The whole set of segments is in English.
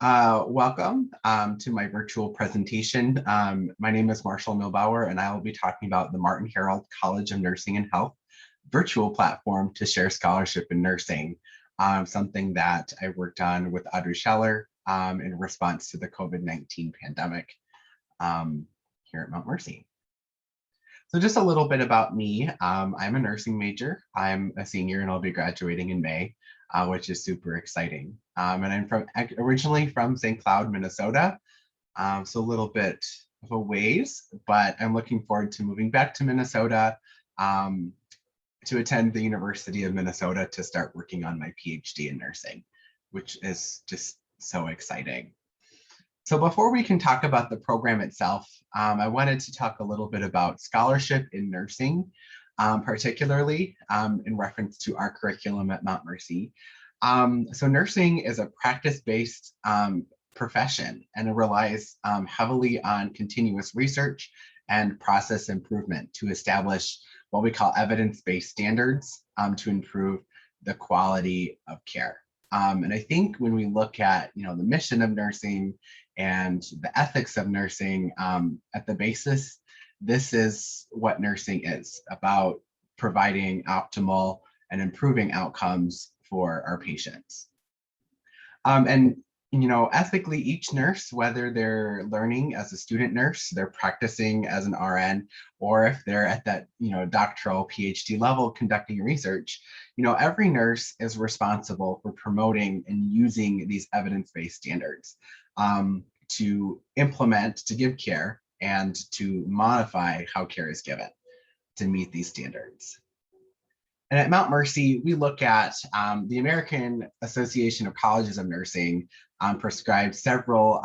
Welcome to my virtual presentation. My name is Marshall Muehlbauer, and I will be talking about the Martin Herald College of Nursing and Health virtual platform to share scholarship in nursing, something that I worked on with Audrey Scheller in response to the COVID-19 pandemic here at Mount Mercy. So just a little bit about me. I'm a nursing major. I'm a senior and I'll be graduating in May, which is super exciting. And I'm originally from St. Cloud, Minnesota. So a little bit of a ways, but I'm looking forward to moving back to Minnesota to attend the University of Minnesota to start working on my PhD in nursing, which is just so exciting. So before we can talk about the program itself, I wanted to talk a little bit about scholarship in nursing, particularly in reference to our curriculum at Mount Mercy. So nursing is a practice-based profession, and it relies heavily on continuous research and process improvement to establish what we call evidence-based standards to improve the quality of care. And I think when we look at the mission of nursing and the ethics of nursing at the basis, this is what nursing is about: providing optimal and improving outcomes for our patients. And ethically, each nurse, whether they're learning as a student nurse, they're practicing as an RN, or if they're at that doctoral PhD level conducting research, every nurse is responsible for promoting and using these evidence-based standards to implement, to give care, and to modify how care is given to meet these standards. And at Mount Mercy, we look at the American Association of Colleges of Nursing prescribes several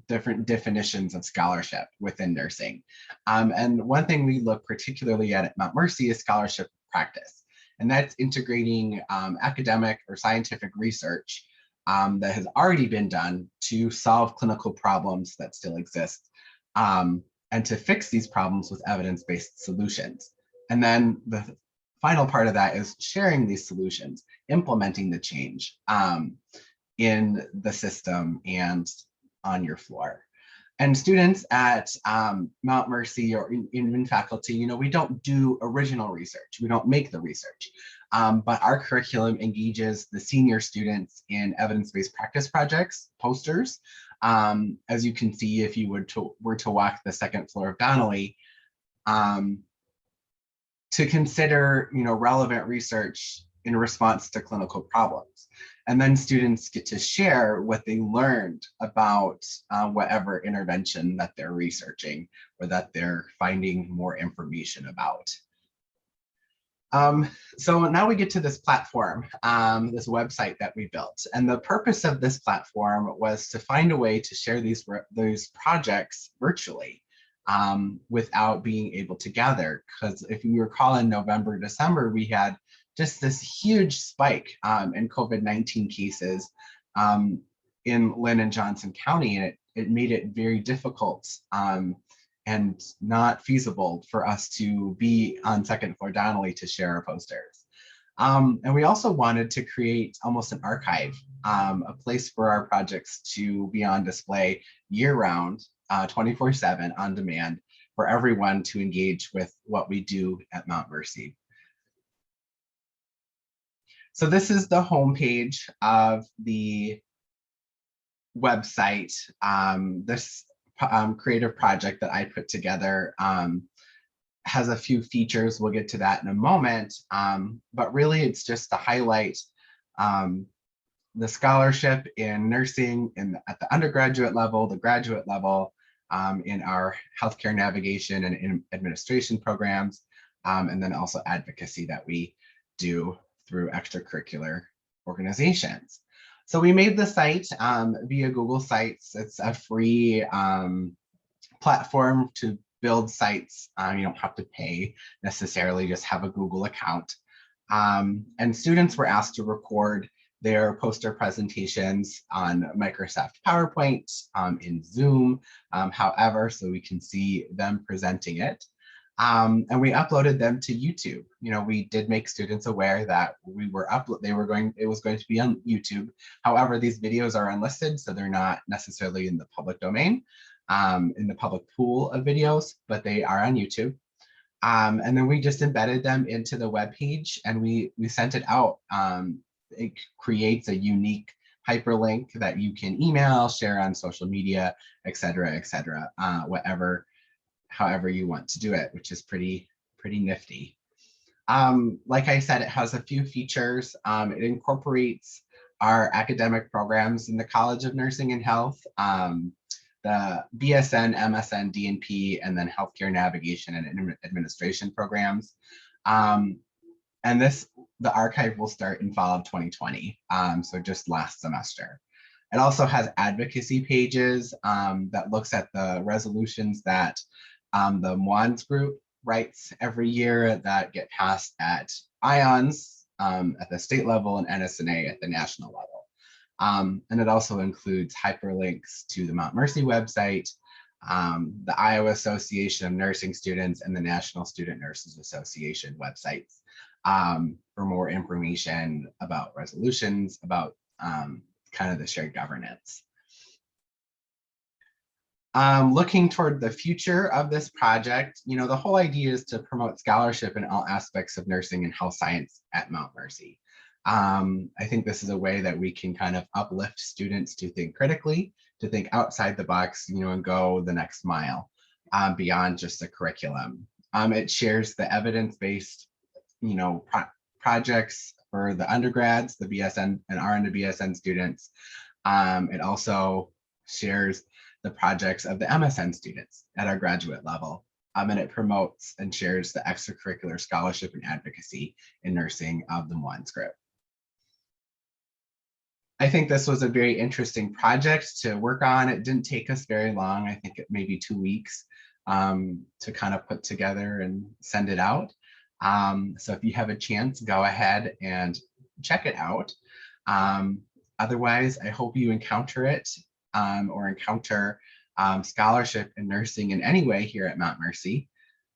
different definitions of scholarship within nursing. And one thing we look particularly at Mount Mercy is scholarship practice. And that's integrating academic or scientific research that has already been done to solve clinical problems that still exist, and to fix these problems with evidence-based solutions. And then the final part of that is sharing these solutions, implementing the change in the system and on your floor. And students at Mount Mercy or in faculty, we don't do original research. We don't make the research. But our curriculum engages the senior students in evidence-based practice projects, posters. As you can see, if you were to walk the second floor of Donnelly, to consider relevant research in response to clinical problems. And then students get to share what they learned about whatever intervention that they're researching or that they're finding more information about. So now we get to this platform, this website that we built. And the purpose of this platform was to find a way to share these projects virtually without being able to gather. Because if you recall, in November, December, we had just this huge spike in COVID-19 cases in Lynn and Johnson County, and it made it very difficult and not feasible for us to be on second floor Donnelly to share our posters. And we also wanted to create almost an archive, a place for our projects to be on display year-round, 24/7 on demand for everyone to engage with what we do at Mount Mercy. So this is the homepage of the website. This creative project that I put together has a few features. We'll get to that in a moment, but really it's just to highlight the scholarship in nursing at the undergraduate level, the graduate level, in our healthcare navigation and in administration programs, and then also advocacy that we do through extracurricular organizations. So we made the site via Google Sites. It's a free platform to build sites. You don't have to pay necessarily, just have a Google account. And students were asked to record their poster presentations on Microsoft PowerPoint, in Zoom, however, so we can see them presenting it. And we uploaded them to YouTube. You know, we did make students aware that it was going to be on YouTube. However, these videos are unlisted, so they're not necessarily in the public domain, in the public pool of videos, but they are on YouTube. And then we just embedded them into the web page, and we sent it out. It creates a unique hyperlink that you can email, share on social media, et cetera, however you want to do it, which is pretty nifty. Like I said, it has a few features. It incorporates our academic programs in the College of Nursing and Health, the BSN, MSN, DNP, and then healthcare navigation and administration programs. And the archive will start in fall of 2020, so just last semester. It also has advocacy pages that looks at the resolutions that the MWANS group writes every year that get passed at IONS at the state level and NSNA at the national level. And it also includes hyperlinks to the Mount Mercy website, the Iowa Association of Nursing Students, and the National Student Nurses Association websites for more information about resolutions, about kind of the shared governance. Looking toward the future of this project, you know, the whole idea is to promote scholarship in all aspects of nursing and health science at Mount Mercy. I think this is a way that we can kind of uplift students to think critically, to think outside the box, you know, and go the next mile beyond just the curriculum. It shares the evidence-based, you know, projects for the undergrads, the BSN and RN to BSN students. It also shares the projects of the MSN students at our graduate level. And it promotes and shares the extracurricular scholarship and advocacy in nursing of the MWANS group. I think this was a very interesting project to work on. It didn't take us very long. I think it maybe 2 weeks to kind of put together and send it out. So if you have a chance, go ahead and check it out. Otherwise, I hope you encounter it or encounter scholarship in nursing in any way here at Mount Mercy.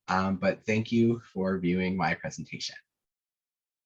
But thank you for viewing my presentation.